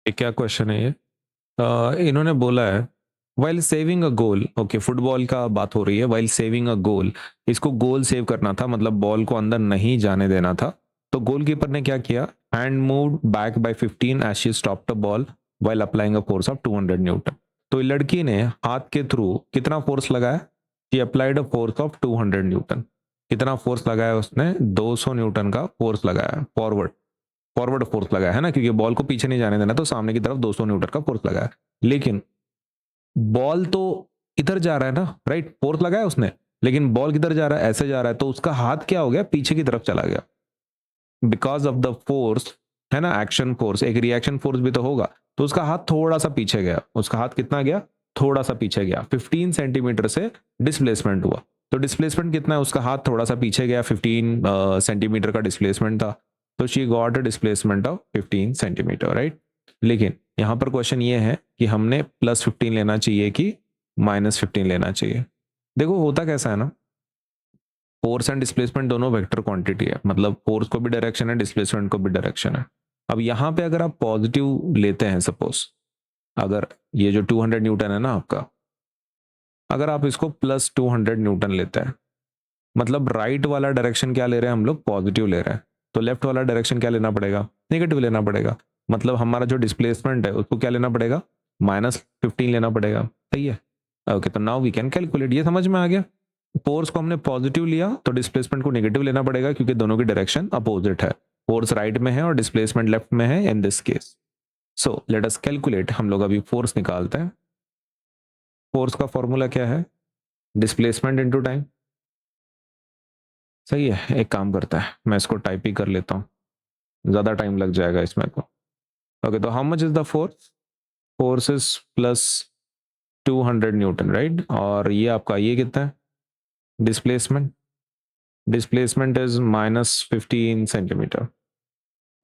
ये क्या क्वेश्चन है ये? इन्होंने बोला है वाइल सेविंग अ गोल, ओके फुटबॉल का बात हो रही है। वाइल सेविंग अ गोल, इसको गोल सेव करना था, मतलब बॉल को अंदर नहीं जाने देना था। तो गोलकीपर ने क्या किया? Hand moved back by 15 as she stopped the ball while applying a force of 200 newton. तो लड़की ने हाथ के थ्रू कितना फोर्स लगाया? She applied a force of 200 newton. कितना फोर्स लगाया उसने? 200 न्यूटन का फोर्स लगाया। फॉरवर्ड फॉरवर्ड फोर्स लगाया है ना, क्योंकि बॉल को पीछे नहीं जाने देना, तो सामने की तरफ 200 न्यूटन का फोर्स लगाया। लेकिन बॉल तो इधर जा रहा है ना, राइट? फोर्स लगाया उसने, लेकिन बॉल किधर जा रहा है? ऐसे जा रहा है। तो उसका हाथ क्या हो गया? पीछे की तरफ चला गया। बिकॉज ऑफ द फोर्स, है ना, एक्शन फोर्स, एक रिएक्शन फोर्स भी तो होगा। तो उसका हाथ थोड़ा सा पीछे गया। उसका हाथ कितना गया? थोड़ा सा पीछे गया। 15 सेंटीमीटर से डिस्प्लेसमेंट हुआ। तो डिस्प्लेसमेंट कितना है? उसका हाथ थोड़ा सा पीछे गया, 15 सेंटीमीटर का डिस्प्लेसमेंट था। तो she got a displacement of 15 centimetre, right? लेकिन यहां पर क्वेश्चन ये है कि हमने +15 लेना चाहिए कि -15 लेना चाहिए। देखो होता कैसा है ना, फोर्स एंड डिस्प्लेसमेंट दोनों वेक्टर क्वांटिटी है, मतलब फोर्स को भी डायरेक्शन है, डिस्प्लेसमेंट को भी डायरेक्शन है। अब यहाँ पे अगर आप पॉजिटिव लेते हैं, सपोज अगर ये जो 200 न्यूटन है ना आपका, अगर आप इसको +200 न्यूटन लेते हैं, मतलब राइट वाला डायरेक्शन क्या ले रहे हैं हम लोग? पॉजिटिव ले रहे हैं। तो लेफ्ट वाला डायरेक्शन क्या लेना पड़ेगा? नेगेटिव लेना पड़ेगा। मतलब हमारा जो डिस्प्लेसमेंट है उसको क्या लेना पड़ेगा? -15 लेना पड़ेगा। सही है? ओके, तो नाउ वी कैन कैलकुलेट। ये समझ में आ गया? फोर्स को हमने पॉजिटिव लिया तो डिस्प्लेसमेंट को नेगेटिव लेना पड़ेगा, क्योंकि दोनों की डायरेक्शन अपोजिट है। फोर्स राइट में है और डिस्प्लेसमेंट लेफ्ट में है in this case. So let us calculate. हम लोग अभी फोर्स निकालते हैं। फोर्स का फॉर्मूला क्या है? Displacement into time. सही है, एक काम करता है, मैं इसको टाइप ही कर लेता हूँ, ज्यादा टाइम लग जाएगा इसमें तो। ओके, तो how much is the force? Force is +200 Newton, right? और ये आपका ये कितना है? Displacement. Displacement is -15 centimetre.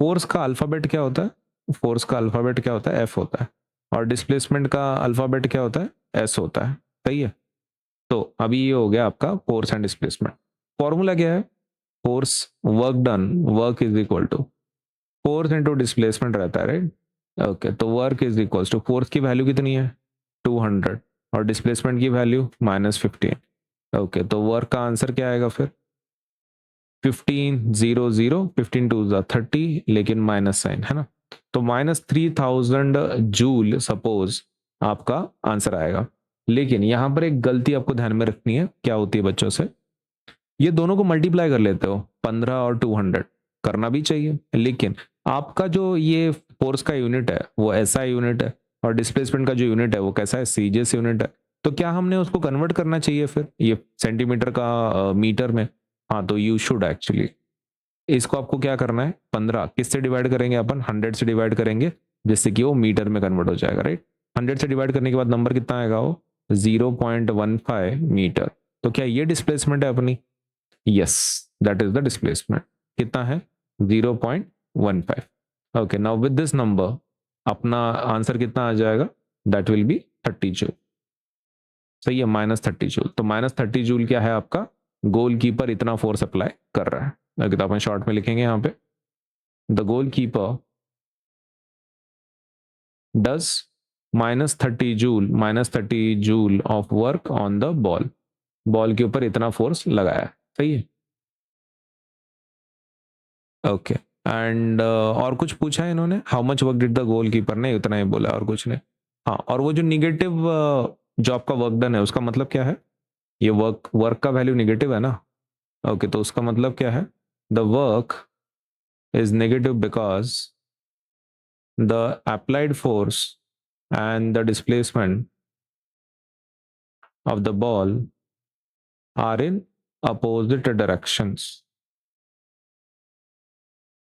Force का अल्फाबेट क्या होता है? फोर्स का अल्फाबेट क्या होता है? एफ होता है। और डिस्प्लेसमेंट का अल्फाबेट क्या होता है? एस होता है। सही है? तो अभी ये हो गया आपका फोर्स एंड डिस्प्लेसमेंट। फॉर्मूला क्या है? Force work done, work is equal to force into displacement रहता है, राइट? ओके, तो work is equal to, force की वैल्यू कितनी है? 200, और डिस्प्लेसमेंट की वैल्यू -15। ओके, तो वर्क का आंसर क्या आएगा फिर? 1500, 15 टू 30, लेकिन माइनस साइन है ना, तो -3000 जूल सपोज आपका आंसर आएगा। लेकिन यहां पर एक गलती आपको ध्यान में रखनी है। क्या होती है बच्चों से? ये दोनों को मल्टीप्लाई कर लेते हो, 15 और 200। करना भी चाहिए, लेकिन आपका जो ये फोर्स का यूनिट है वो ऐसा यूनिट है, और डिस्प्लेसमेंट का जो यूनिट है वो कैसा है? सीजीएस यूनिट है। तो क्या हमने उसको कन्वर्ट करना चाहिए फिर ये सेंटीमीटर का मीटर में? हाँ, तो यू शुड एक्चुअली। इसको आपको क्या करना है? 15 किससे डिवाइड करेंगे? अपन 100 से डिवाइड करेंगे, जिससे कि वो मीटर में कन्वर्ट हो जाएगा, राइट? 100 से डिवाइड करने के बाद नंबर कितना आएगा? वो 0.15 मीटर। तो क्या ये डिस्प्लेसमेंट है अपनी? Yes, that is the displacement. कितना है? 0.15। Okay, now with this number अपना आंसर कितना आ जाएगा? That will be 30 joule. सही है, -30 जूल। तो -30 जूल क्या है आपका? गोलकीपर इतना फोर्स अप्लाई कर रहा है। तो अपन शॉर्ट में लिखेंगे यहाँ पे, the goalkeeper does -30 joule of work on the ball. Ball के ऊपर इतना फोर्स लगाया। सही है? ओके, एंड और कुछ पूछा है इन्होंने? How much work did the goalkeeper? ने उतना ही बोला, और कुछ नहीं। हाँ, और वो जो निगेटिव जो आपका वर्क डन है उसका मतलब क्या है? ये वर्क वर्क का वैल्यू निगेटिव है ना। ओके, तो उसका मतलब क्या है? The work is negative because the applied force and the displacement of the ball are in opposite directions.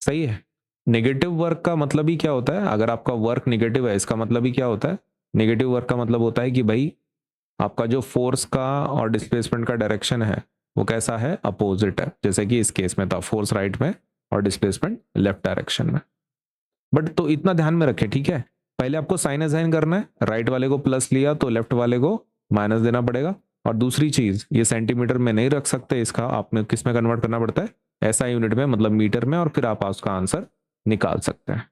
सही है? नेगेटिव वर्क का मतलब ही क्या होता है? अगर आपका वर्क नेगेटिव है, इसका मतलब ही क्या होता है? नेगेटिव वर्क का मतलब होता है कि भाई आपका जो फोर्स का और डिस्प्लेसमेंट का डायरेक्शन है वो कैसा है? अपोजिट है। जैसे कि इस केस में था, फोर्स राइट में और डिस्प्लेसमेंट लेफ्ट डायरेक्शन में। बट तो इतना ध्यान में रखें, ठीक है? पहले आपको साइन असाइन करना है। राइट वाले को प्लस लिया तो लेफ्ट वाले को माइनस देना पड़ेगा। और दूसरी चीज, ये सेंटीमीटर में नहीं रख सकते, इसका आपने किस में कन्वर्ट करना पड़ता है? ऐसा यूनिट में, मतलब मीटर में, और फिर आप उसका आंसर निकाल सकते हैं।